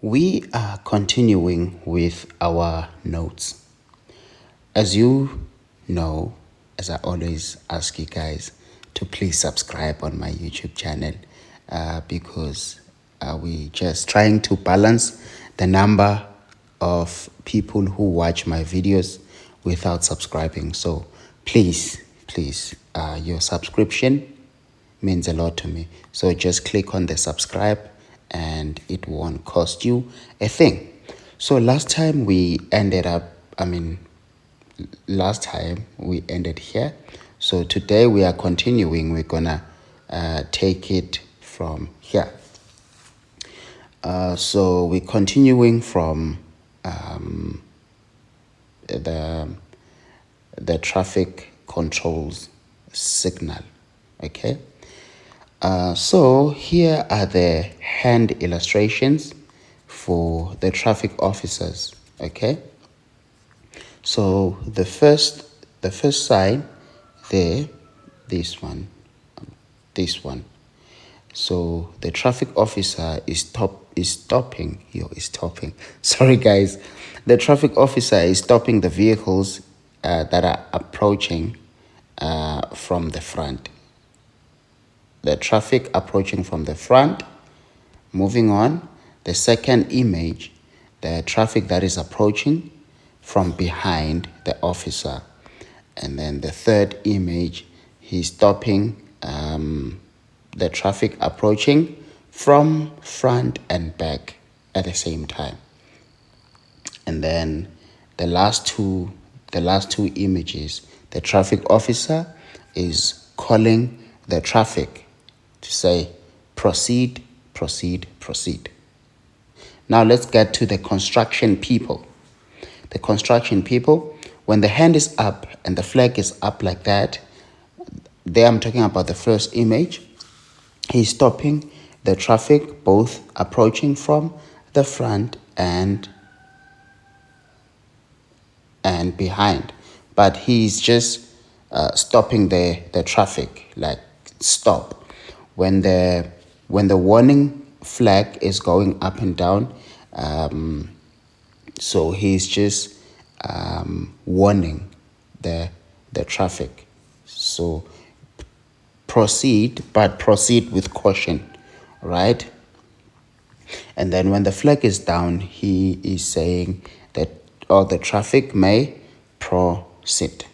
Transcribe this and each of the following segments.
We are continuing with our notes. As you know, as I always ask you guys to please subscribe on my YouTube channel because we just trying to balance the number of people who watch my videos without subscribing. So please, your subscription means a lot to me. So just click on the subscribe and it won't cost you a thing. So last time we ended here. So today we are continuing. We're gonna take it from here. So we're continuing from the traffic controls signal. Okay. So here are the hand illustrations for the traffic officers. Okay. So the first sign there, this one. So the traffic officer is stopping. Sorry guys, the traffic officer is stopping the vehicles that are approaching from the front. The traffic approaching from the front. Moving on, the second image, the traffic that is approaching from behind the officer. And then the third image, he's stopping the traffic approaching from front and back at the same time. And then the last two images, the traffic officer is calling the traffic to say proceed. Now let's get to the construction people. The construction people, when the hand is up and the flag is up like that, there I'm talking about the first image. He's stopping the traffic, both approaching from the front and behind. But he's just stopping the traffic, like stop. When the warning flag is going up and down, so he's just warning the traffic. So proceed, but proceed with caution, right? And then when the flag is down, he is saying that all the traffic may proceed.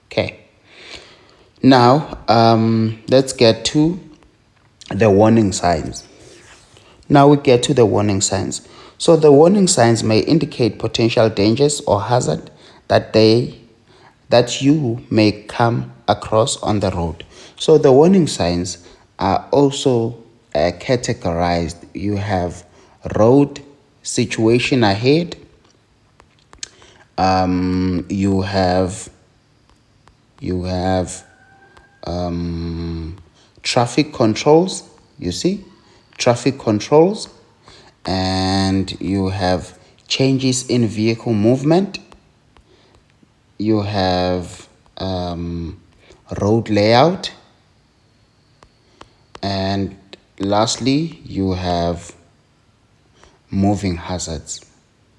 Okay. Now, let's get to the warning signs. Now we get to the warning signs. So the warning signs may indicate potential dangers or hazard that you may come across on the road. So the warning signs are also categorized. You have road situation ahead. You have traffic controls. You see, traffic controls, and you have changes in vehicle movement. You have road layout, and lastly you have moving hazards.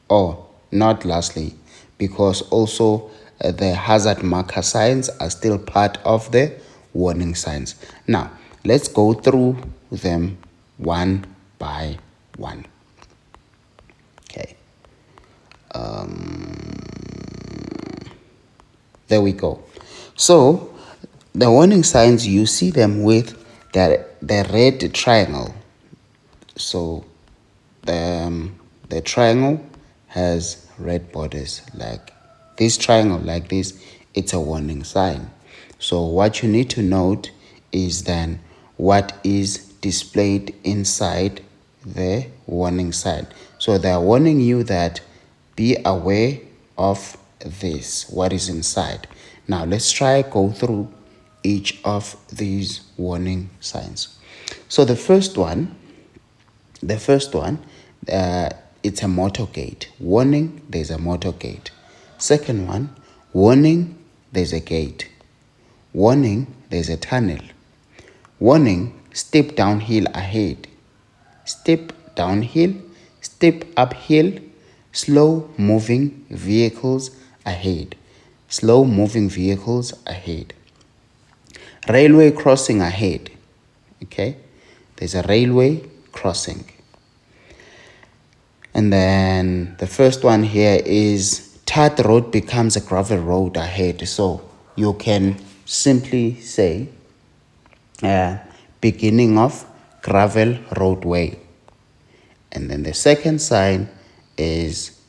Or not lastly, because also the hazard marker signs are still part of the warning signs. Now let's go through them one by one. Okay. There we go. So the warning signs, you see them with the red triangle. So the triangle has red borders, like this triangle, like this. It's a warning sign. So what you need to note is then what is displayed inside the warning sign. So they are warning you that be aware of this, what is inside. Now let's try go through each of these warning signs. So the first one, it's a motor gate. Warning, there's a motor gate. Second one, warning, there's a gate. Warning, there's a tunnel. Warning, steep downhill ahead. Steep downhill, steep uphill, slow moving vehicles ahead. Slow moving vehicles ahead. Railway crossing ahead. Okay, there's a railway crossing. And then the first one here is tarred road becomes a gravel road ahead. So you can simply say beginning of gravel roadway. And then the second sign is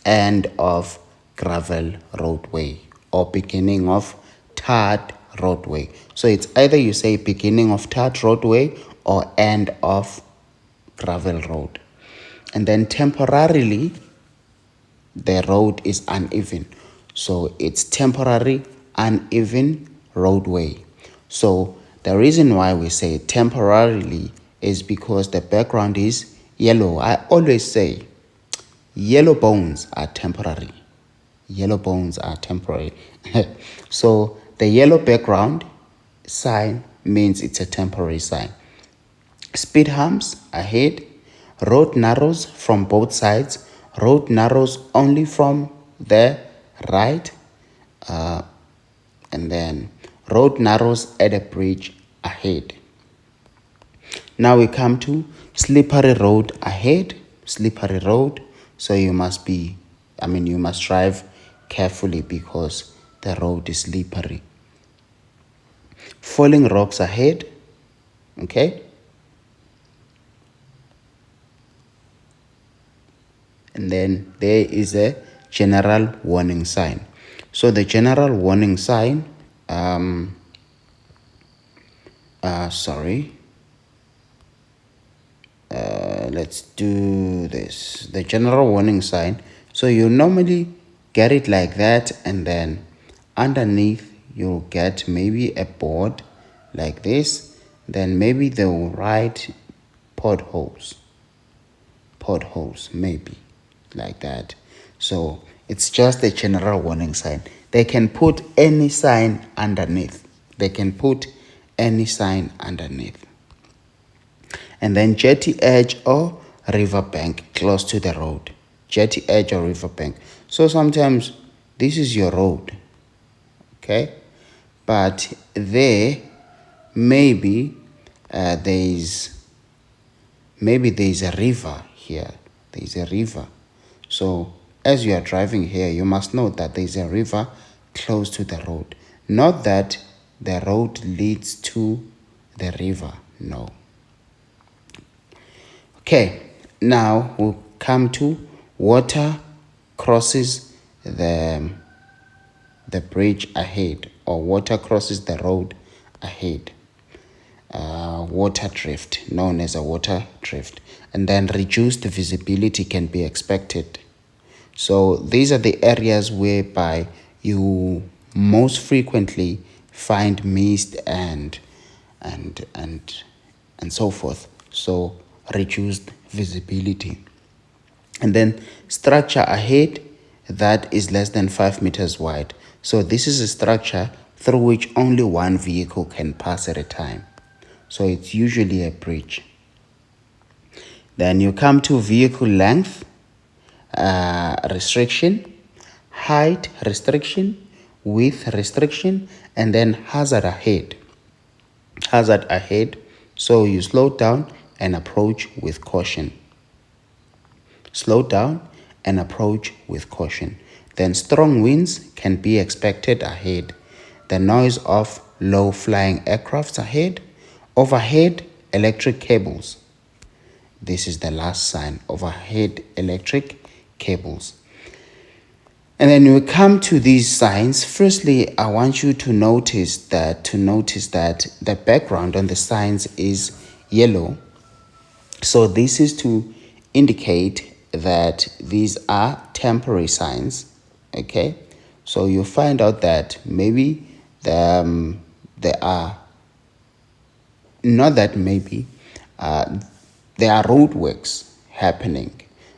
end of gravel roadway or beginning of tarred roadway. So it's either you say beginning of tarred roadway or end of gravel road. And then temporarily the road is uneven, so it's temporary uneven roadway. So the reason why we say temporarily is because the background is yellow. I always say yellow bones are temporary. Yellow bones are temporary. So the yellow background sign means it's a temporary sign. Speed humps ahead. Road narrows from both sides. Road narrows only from the right. And then road narrows at a bridge ahead. Now we come to slippery road ahead. Slippery road. So you must drive carefully because the road is slippery. Falling rocks ahead. Okay. And then there is a general warning sign. So the general warning sign, let's do this. The general warning sign. So you normally get it like that, and then underneath you'll get maybe a board like this. Then maybe they'll write potholes, maybe like that. So it's just a general warning sign. They can put any sign underneath. And then jetty edge or riverbank close to the road. Jetty edge or riverbank. So sometimes this is your road, okay? But there maybe there's a river here. There's a river. So as you are driving here, you must know that there's a river close to the road. Not that the road leads to the river. No. Okay, now we'll come to water crosses the bridge ahead, or water crosses the road ahead. Water drift, known as a water drift. And then reduced visibility can be expected. So these are the areas whereby you most frequently find mist and so forth. So reduced visibility. And then structure ahead that is less than 5 meters wide. So this is a structure through which only one vehicle can pass at a time. So it's usually a bridge. Then you come to vehicle length restriction, height restriction, width restriction, and then hazard ahead. Hazard ahead. So you slow down and approach with caution. Slow down and approach with caution. Then strong winds can be expected ahead. The noise of low-flying aircrafts ahead. Overhead electric cables. This is the last sign. Overhead electric cables. And then we come to these signs. Firstly, I want you to notice that the background on the signs is yellow. So this is to indicate that these are temporary signs. Okay, so you find out that maybe there are roadworks happening.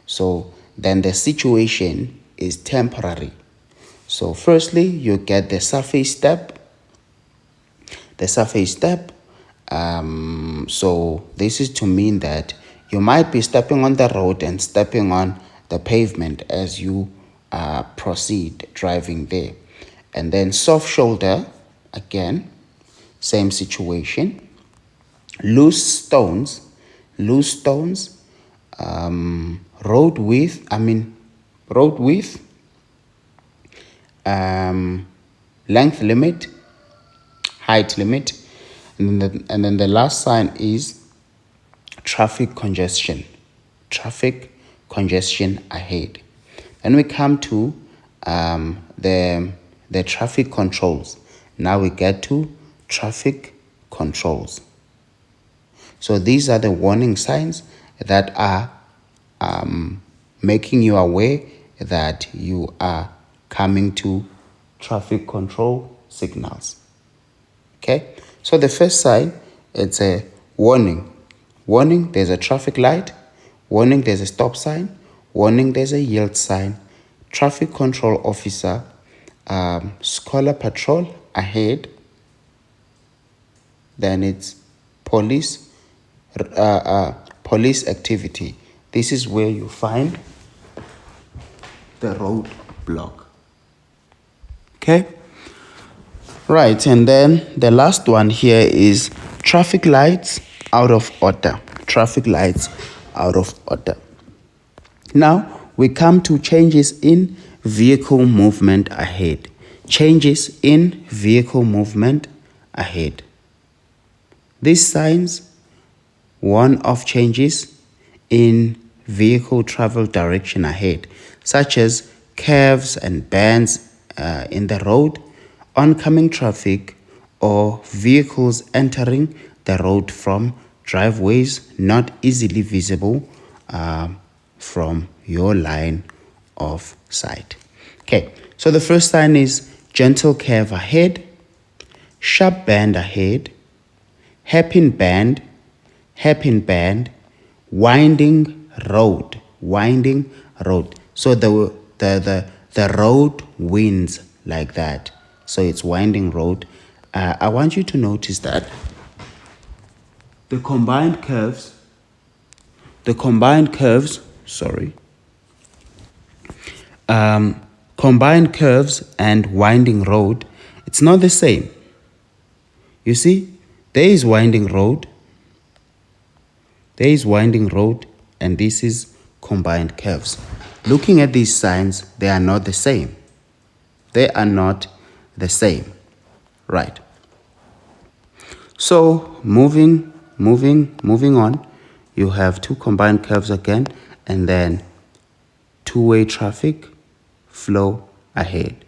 So then the situation is temporary. So firstly, you get the surface step. So this is to mean that you might be stepping on the road and stepping on the pavement as you proceed driving there. And then soft shoulder, again, same situation. Loose stones, road width, length limit, height limit, and then the last sign is traffic congestion ahead. Then we come to the traffic controls. Now we get to traffic controls. So these are the warning signs that are making you aware that you are coming to traffic control signals. Okay, so the first sign, it's a warning. Warning, there's a traffic light. Warning, there's a stop sign. Warning, there's a yield sign. Traffic control officer, scholar patrol ahead. Then it's police activity. This is where you find the road block. Okay, right, and then the last one here is traffic lights out of order. Now we come to changes in vehicle movement ahead. These signs warn of changes in vehicle travel direction ahead, such as curves and bends in the road, oncoming traffic, or vehicles entering the road from driveways not easily visible from your line of sight. Okay, so the first sign is gentle curve ahead, sharp bend ahead, hairpin bend, winding road. So the road winds like that. So it's winding road. I want you to notice that the combined curves, combined curves and winding road, it's not the same. You see, there is winding road, and this is combined curves. Looking at these signs, they are not the same. Right. So moving on, you have two combined curves again, and then two-way traffic flow ahead.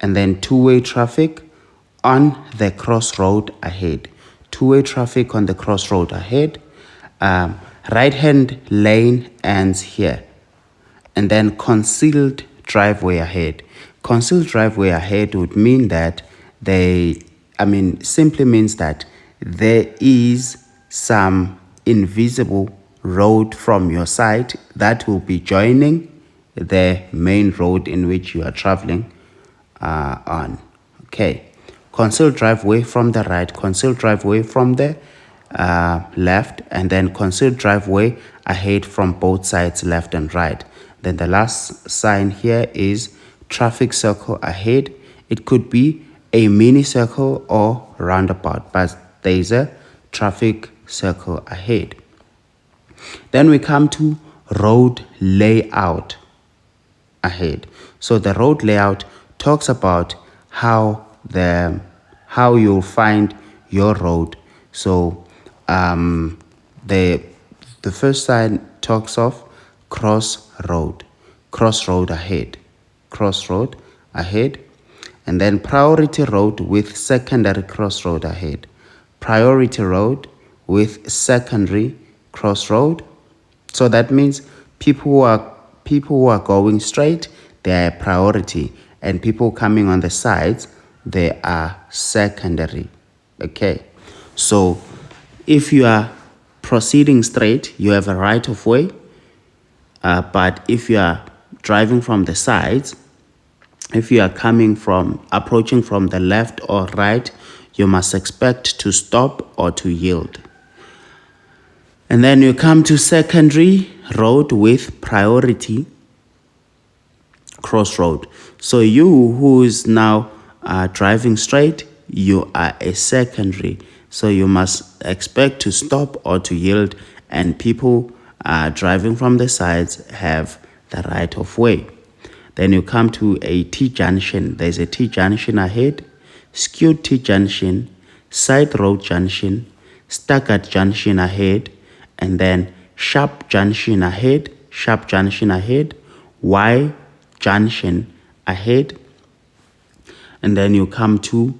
And then two-way traffic on the crossroad ahead. Right-hand lane ends here. And then concealed driveway ahead. Concealed driveway ahead would mean that simply means that there is some invisible road from your side that will be joining the main road in which you are traveling on. Okay, concealed driveway from the right, concealed driveway from the left, and then concealed driveway ahead from both sides, left and right. Then the last sign here is traffic circle ahead. It could be a mini circle or roundabout, but there is a traffic circle ahead. Then we come to road layout ahead. So the road layout talks about how you'll find your road. So the first sign talks of crossroad ahead, and then priority road with secondary crossroad ahead. Priority road with secondary crossroad. So that means people who are going straight, they are priority, and people coming on the sides, they are secondary. Okay, so if you are proceeding straight, you have a right of way, but if you are driving from the sides, If you are approaching from the left or right, you must expect to stop or to yield. And then you come to secondary road with priority crossroad. So you who is now driving straight, you are a secondary. So you must expect to stop or to yield, and people driving from the sides have the right of way. Then you come to a T-junction. There's a T-junction ahead, skewed T-junction, side road junction, staggered junction ahead, and then sharp junction ahead, Y junction ahead, and then you come to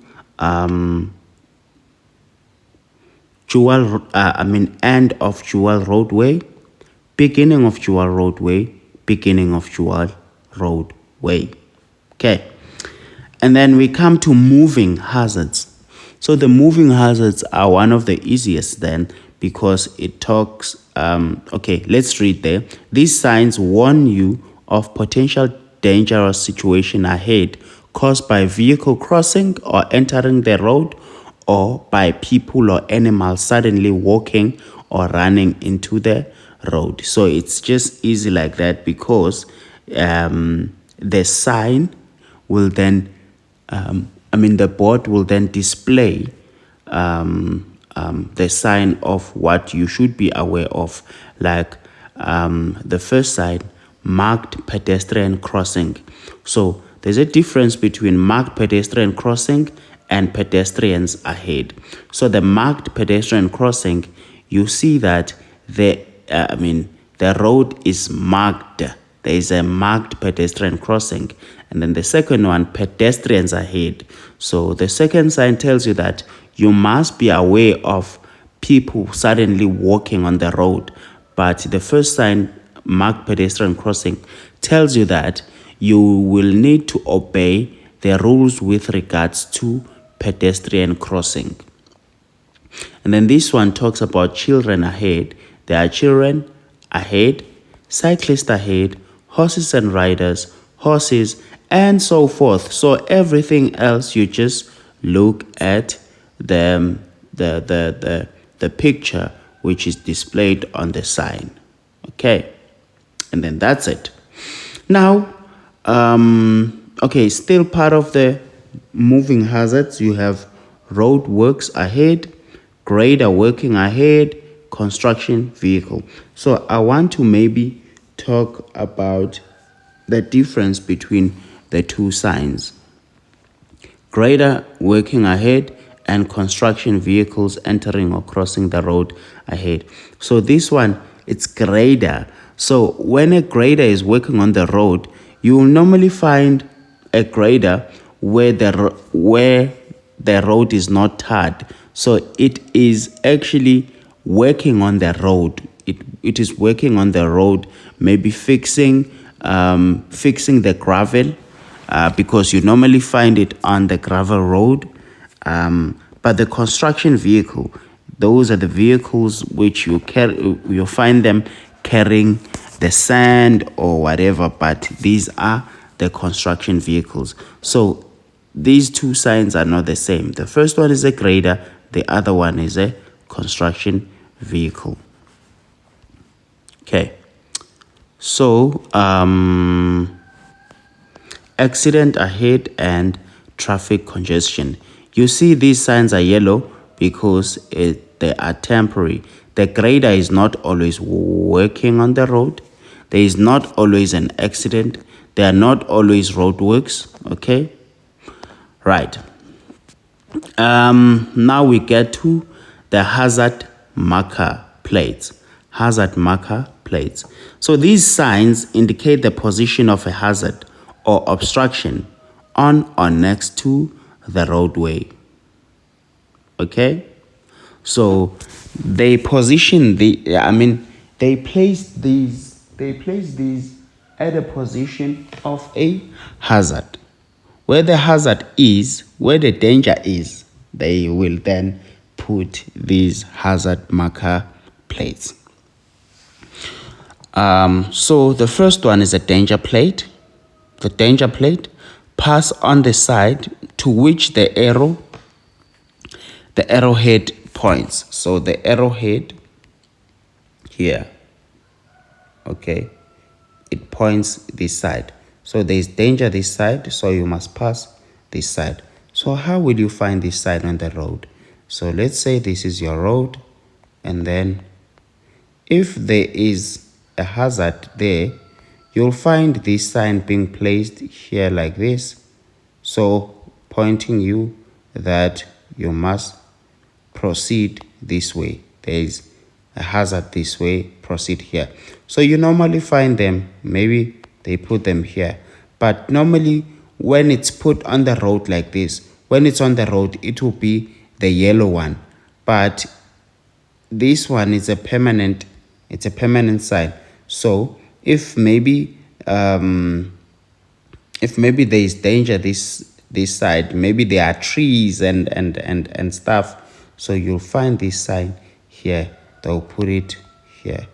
end of dual roadway, beginning of dual roadway, beginning of dual roadway. Okay, and then we come to moving hazards. So the moving hazards are one of the easiest then, because it talks okay, let's read there. These signs warn you of potential dangerous situation ahead caused by vehicle crossing or entering the road, or by people or animals suddenly walking or running into the road. So it's just easy like that, because the sign will then the board will then display the sign of what you should be aware of, like the first sign, marked pedestrian crossing. So there's a difference between marked pedestrian crossing and pedestrians ahead. So the marked pedestrian crossing, you see that the road is marked. There is a marked pedestrian crossing. And then the second one, pedestrians ahead. So the second sign tells you that you must be aware of people suddenly walking on the road. But the first sign, marked pedestrian crossing, tells you that you will need to obey the rules with regards to pedestrian crossing. And then this one talks about children ahead. There are children ahead, cyclists ahead, horses and riders, horses, and so forth. So everything else, you just look at the picture which is displayed on the sign. Okay, and then that's it. Now, okay, still part of the moving hazards, you have road works ahead, grader working ahead, construction vehicle. So I want to maybe talk about the difference between the two signs: grader working ahead and construction vehicles entering or crossing the road ahead. So this one, it's grader. So when a grader is working on the road, you will normally find a grader where the road is not tarred. So it is actually working on the road. It is working on the road, maybe fixing the gravel, because you normally find it on the gravel road. But the construction vehicle, those are the vehicles which you find them carrying the sand or whatever, but these are the construction vehicles. So these two signs are not the same. The first one is a grader, the other one is a construction vehicle. Okay, so accident ahead and traffic congestion. You see these signs are yellow because they are temporary. The grader is not always working on the road. There is not always an accident. There are not always roadworks. Okay, right. Now we get to the hazard marker plates. Hazard marker plates. So these signs indicate the position of a hazard or obstruction on or next to the roadway. Okay, so they position they place these at a position of a hazard. Where the hazard is, where the danger is, they will then put these hazard marker plates. So the first one is a danger plate. The danger plate pass on the side to which the arrowhead points. So the arrowhead here, okay, it points this side. So there is danger this side, so you must pass this side. So how will you find this side on the road? So let's say this is your road, and then if there is a hazard there, you'll find this sign being placed here like this, so pointing you that you must proceed this way. There is a hazard this way, proceed here. So you normally find them, maybe they put them here, but normally when it's put on the road like this, when it's on the road, it will be the yellow one, but this one is a permanent, it's a permanent sign. So if maybe there is danger this side, maybe there are trees and stuff, so you'll find this sign here, they'll put it here,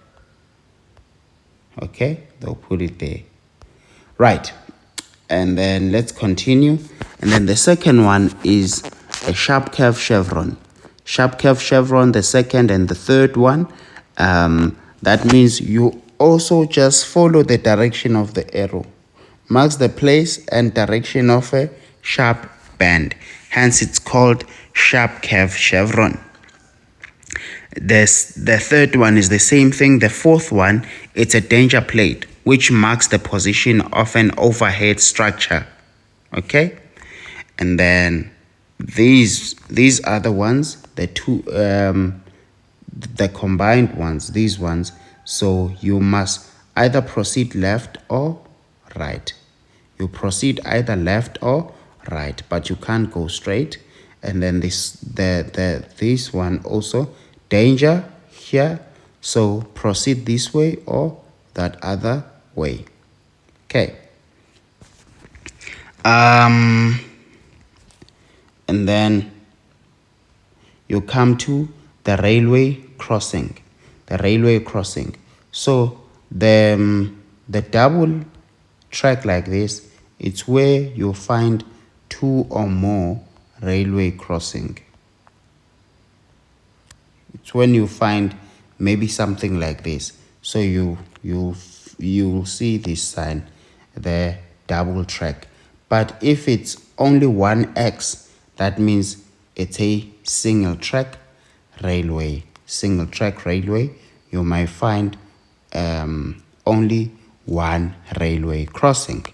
okay, they'll put it there, right? And then let's continue. And then the second one is a sharp curve chevron. Sharp curve chevron, the second and the third one, that means you also just follow the direction of the arrow, marks the place and direction of a sharp bend, hence it's called sharp curve chevron. The third one is the same thing. The fourth one, it's a danger plate which marks the position of an overhead structure, okay? And then these are the ones, the two the combined ones, these ones. So you must either proceed left or right. You proceed either left or right, but you can't go straight. And then this one also, danger here, so proceed this way or that other way, okay? And then you come to the railway crossing. So the double track like this, it's where you find two or more railway crossing. It's when you find maybe something like this, so you'll see this sign, the double track. But if it's only one X, that means it's a single track railway. You might find only one railway crossing.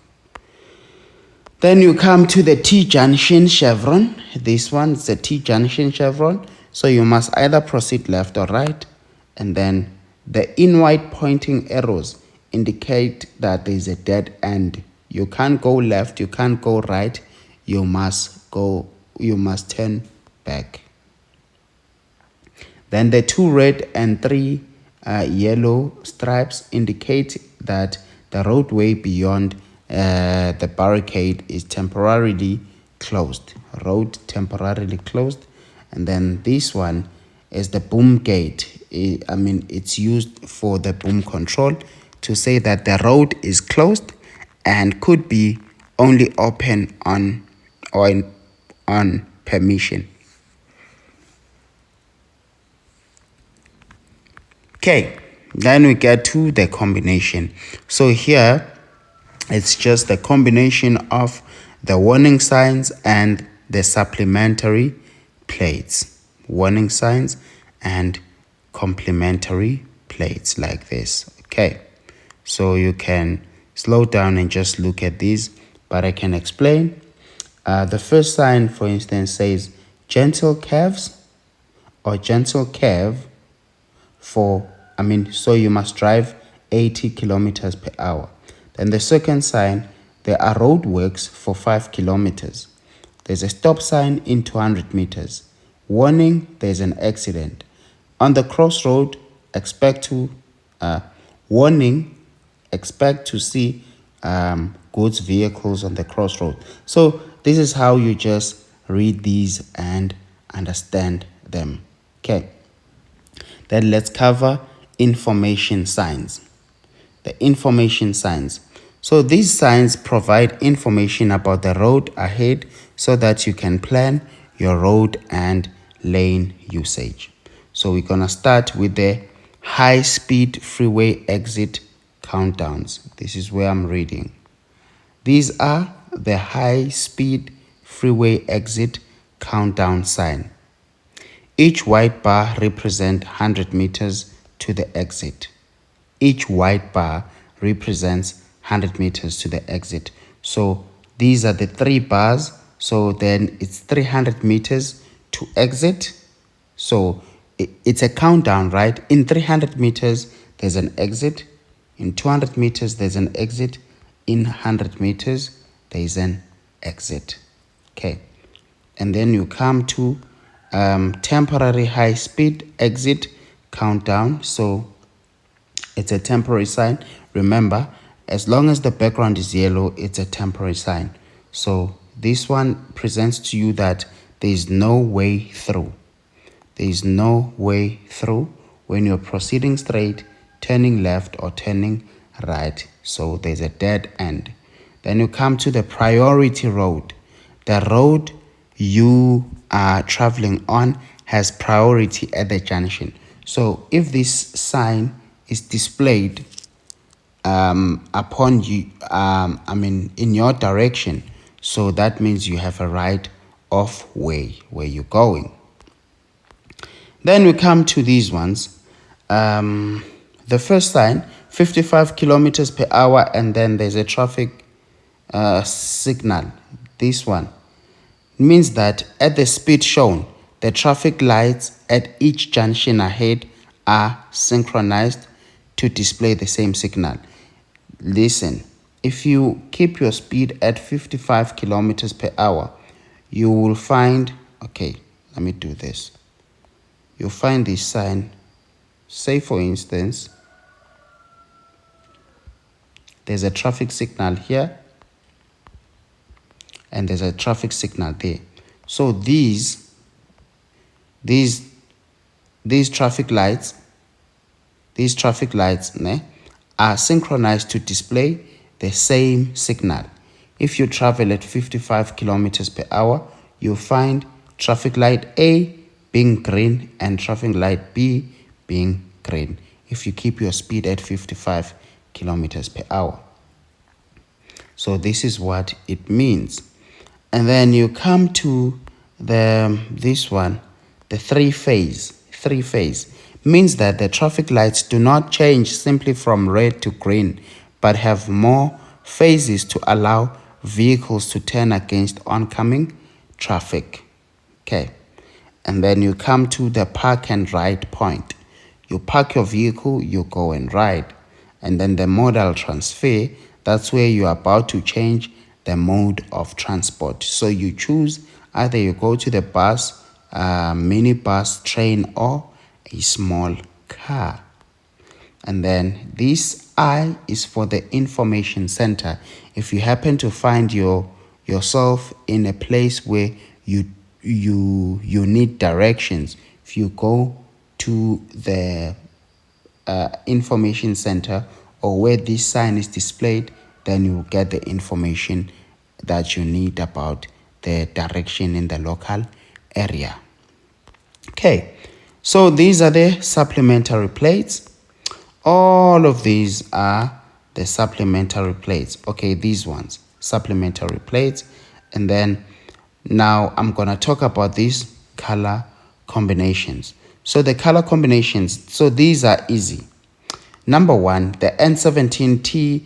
Then you come to the T-junction chevron. This one is the T-junction chevron. So you must either proceed left or right. And then the in white pointing arrows indicate that there is a dead end. You can't go left, you can't go right. You must turn back. Then the 2 red and 3 yellow stripes indicate that the roadway beyond the barricade is temporarily closed. Road temporarily closed. And then this one is the boom gate. It's used for the boom control to say that the road is closed and could be only open on permission. Okay, then we get to the combination. So here it's just the combination of the warning signs and the supplementary plates. Warning signs and complementary plates like this. Okay, so you can slow down and just look at these, but I can explain. The first sign, for instance, says gentle curves or gentle curve so you must drive 80 kilometers per hour. Then the second sign, there are roadworks for 5 kilometers. There's a stop sign in 200 meters. Warning, there's an accident. On the crossroad, expect to see goods vehicles on the crossroad. So this is how you just read these and understand them. Okay. Then let's cover information signs. The information signs. So these signs provide information about the road ahead so that you can plan your road and lane usage. So we're going to start with the high speed freeway exit countdowns. This is where I'm reading. These are the high speed freeway exit countdown sign. Each white bar represents 100 meters to the exit. Each white bar represents 100 meters to the exit. So these are the 3 bars. So then it's 300 meters to exit. So it's a countdown, right? In 300 meters, there's an exit. In 200 meters, there's an exit. In 100 meters, there's an exit. Okay. And then you come to temporary high speed exit countdown. So it's a temporary sign. Remember, as long as the background is yellow, it's a temporary sign. So this one presents to you that there is no way through. There is no way through when you're proceeding straight, turning left or turning right. So there's a dead end. Then you come to the priority road. The road you are traveling on has priority at the junction. So if this sign is displayed upon you, in your direction, so that means you have a right of way where you're going. Then we come to these ones. The first sign, 55 kilometers per hour, and then there's a traffic signal. This one means that at the speed shown, the traffic lights at each junction ahead are synchronized to display the same signal. Listen, if you keep your speed at 55 kilometers per hour, you will find, okay, let me do this. You'll find this sign, say for instance, there's a traffic signal here, and there's a traffic signal there. So these traffic lights, are synchronized to display the same signal. If you travel at 55 kilometers per hour, you'll find traffic light A being green and traffic light B being green if you keep your speed at 55 kilometers per hour. So this is what it means. And then you come to this one, the three phase means that the traffic lights do not change simply from red to green, but have more phases to allow vehicles to turn against oncoming traffic. Okay. And then you come to the park and ride point. You park your vehicle, you go and ride. And then the modal transfer, that's where you're about to change the mode of transport. So you choose either you go to the bus, minibus, train, or a small car. And then this I is for the information center. If you happen to find yourself in a place where you need directions, if you go to the information center or where this sign is displayed, then you will get the information that you need about the direction in the local area. Okay, so these are the supplementary plates. All of these are the supplementary plates. Okay, these ones, supplementary plates. And then now I'm going to talk about these color combinations. So the color combinations, so these are easy. Number 1, the N17T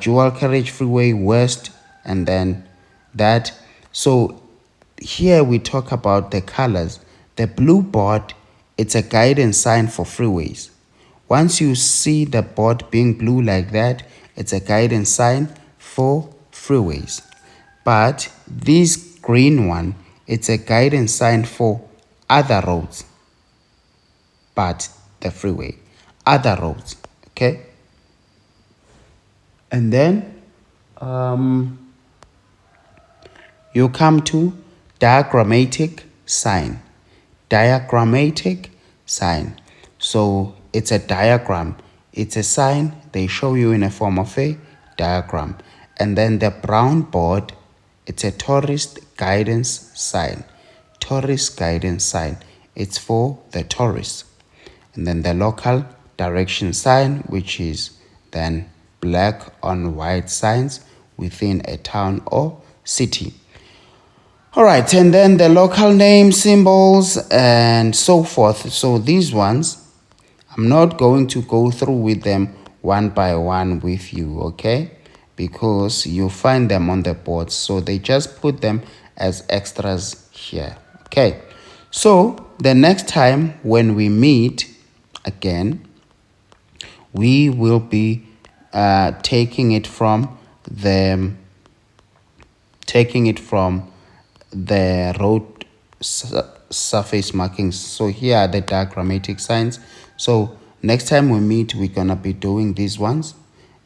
dual carriage freeway west, and then that. So here we talk about the colors. The blue board, it's a guidance sign for freeways. Once you see the board being blue like that, it's a guidance sign for freeways. But this green one, it's a guidance sign for other roads, but the freeway, other roads. Okay. And then you come to diagrammatic sign. Diagrammatic sign. So it's a diagram. It's a sign they show you in a form of a diagram. And then the brown board, it's a tourist guidance sign. Tourist guidance sign. It's for the tourists. And then the local direction sign, which is then black on white signs within a town or city. All right, and then the local name symbols and so forth. So these ones, I'm not going to go through with them one by one with you, okay? Because you find them on the board. So they just put them as extras here, okay? So the next time when we meet again, we will be taking it from the road surface markings. So here are the diagrammatic signs. So next time we meet, we're gonna be doing these ones,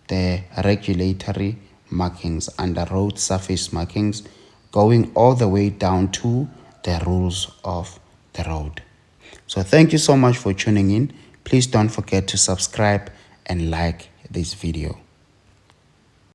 the regulatory markings and the road surface markings, going all the way down to the rules of the road. So thank you so much for tuning in. Please don't forget to subscribe and like this video.